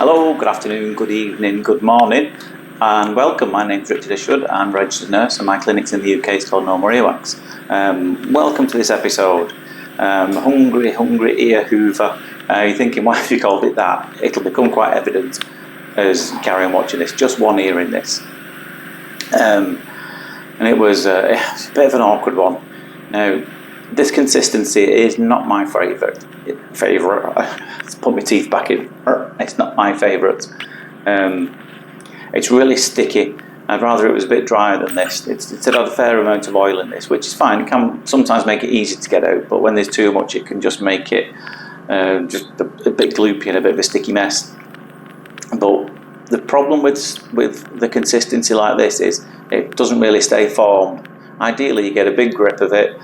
Hello, good afternoon, good evening, good morning, and welcome. My name's Richard Ishwood. I'm a registered nurse, and my clinic's in the UK is called No More Earwax. Welcome to this episode. Hungry ear Hoover. You're thinking, why have you called it that? It'll become quite evident as you carry on watching this. Just one ear in this. And it was a bit of an awkward one. Now, this consistency is not my favourite. Let's put my teeth back in. It's not my favourite. It's really sticky. I'd rather it was a bit drier than this. It's had a fair amount of oil in this, which is fine. It can sometimes make it easy to get out, but when there's too much, it can just make it just a bit gloopy and a bit of a sticky mess. But the problem with the consistency like this is it doesn't really stay formed. Ideally, you get a big grip of it,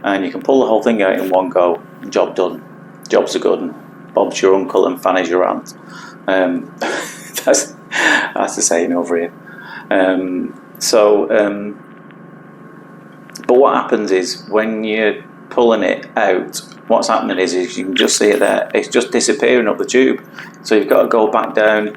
and you can pull the whole thing out in one go. Job done. Job's a good one. Bob's your uncle and Fanny's your aunt. That's the saying over here. But what happens is when you're pulling it out, what's happening is you can just see it there. It's just disappearing up the tube. So you've got to go back down,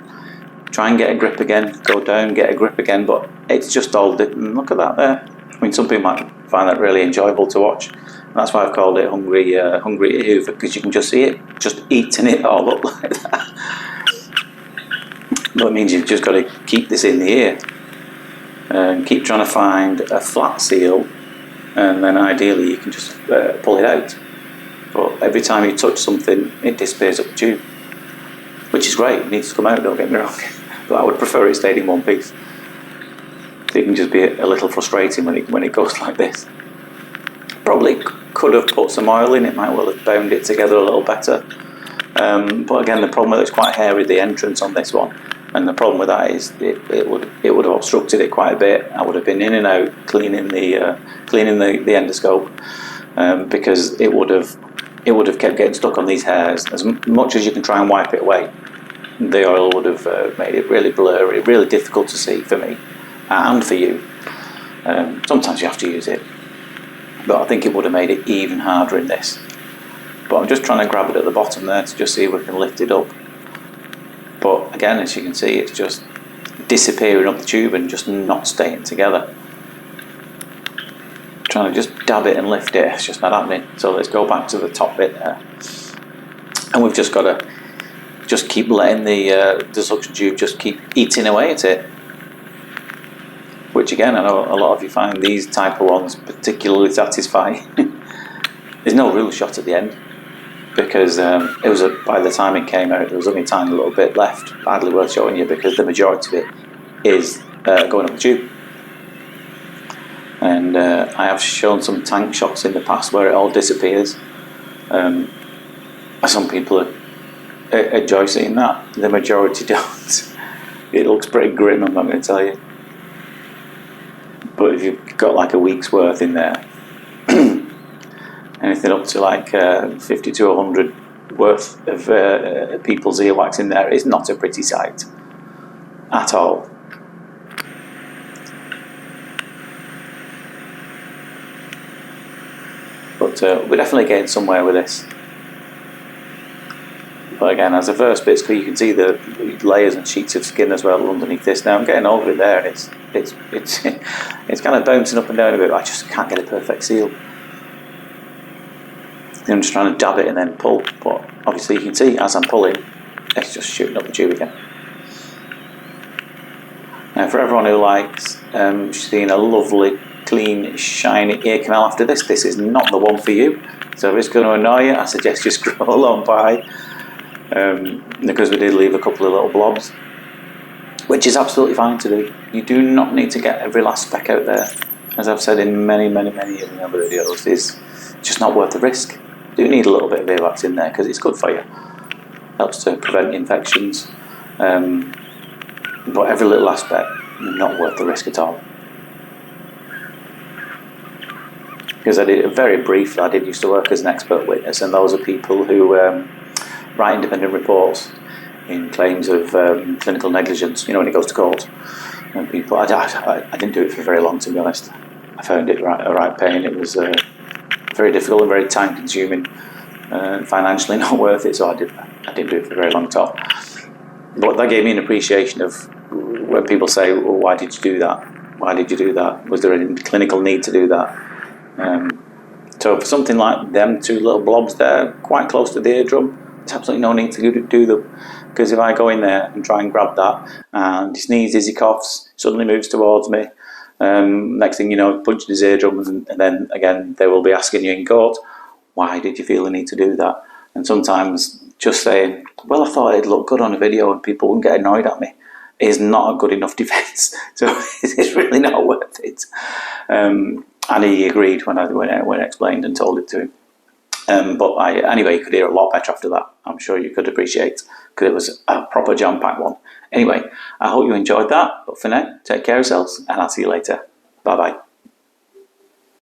try and get a grip again, go down, get a grip again. But it's just all look at that there. I mean, some people might find that really enjoyable to watch. That's why I've called it Hungry Ear Hoover, because you can just see it just eating it all up like that. But it means you've just got to keep this in the ear and keep trying to find a flat seal, and then ideally you can just pull it out. But every time you touch something, it disappears up the tube, which is great. It needs to come out, don't get me wrong. But I would prefer it stayed in one piece. It can just be a little frustrating when it goes like this. Probably could have put some oil in. It might well have bound it together a little better. But again, the problem with it's quite hairy, the entrance on this one, and the problem with that is it would have obstructed it quite a bit. I would have been in and out cleaning the endoscope because it would have kept getting stuck on these hairs. As much as you can try and wipe it away, the oil would have made it really blurry, really difficult to see for me and for you. Sometimes you have to use it, but I think it would have made it even harder in this. But I'm just trying to grab it at the bottom there to just see if we can lift it up. But again, as you can see, it's just disappearing up the tube and just not staying together. Trying to just dab it and lift it, it's just not happening. So let's go back to the top bit there. And we've just got to just keep letting the suction tube just keep eating away at it. Which again, I know a lot of you find these type of ones particularly satisfying. There's no real shot at the end, because it was by the time it came out, there was only a tiny little bit left. Hardly worth showing you, because the majority of it is going up the tube. And I have shown some tank shots in the past where it all disappears. Some people enjoy seeing that. The majority don't. It looks pretty grim, I'm not going to tell you. But if you've got like a week's worth in there, anything up to like 50 to 100 worth of people's earwax in there is not a pretty sight at all. But we're definitely getting somewhere with this. But again, as the first bit's clear, you can see the layers and sheets of skin as well underneath this. Now I'm getting over it there, and it's kind of bouncing up and down a bit. I just can't get a perfect seal. I'm just trying to dab it and then pull, but obviously you can see as I'm pulling, it's just shooting up the tube again. Now for everyone who likes seeing a lovely, clean, shiny ear canal after this is not the one for you. So if it's going to annoy you, I suggest you scroll on by, because we did leave a couple of little blobs, which is absolutely fine to do. You do not need to get every last speck out there. As I've said in many other videos, it's just not worth the risk. You do need a little bit of earwax in there because it's good for you. Helps to prevent infections. But every little aspect, not worth the risk at all. Because I did used to work as an expert witness, and those are people who write independent reports in claims of clinical negligence, when it goes to court. And people, I didn't do it for very long, to be honest. I found it a right pain. It was very difficult and very time consuming, financially not worth it, so I didn't do it for very long at all. But that gave me an appreciation of when people say, well, why did you do that? Why did you do that? Was there a clinical need to do that? So for something like them two little blobs there, quite close to the eardrum, there's absolutely no need to do them. Because if I go in there and try and grab that, and he sneezes, he coughs, suddenly moves towards me, next thing you know, punching his eardrum, and then again, they will be asking you in court, why did you feel the need to do that? And sometimes just saying, well, I thought it'd look good on a video and people wouldn't get annoyed at me, is not a good enough defence. So it's really not worth it. And he agreed when I explained and told it to him. But anyway, you could hear a lot better after that. I'm sure you could appreciate, because it was a proper jam-packed one. Anyway, I hope you enjoyed that. But for now, take care of yourselves, and I'll see you later. Bye-bye.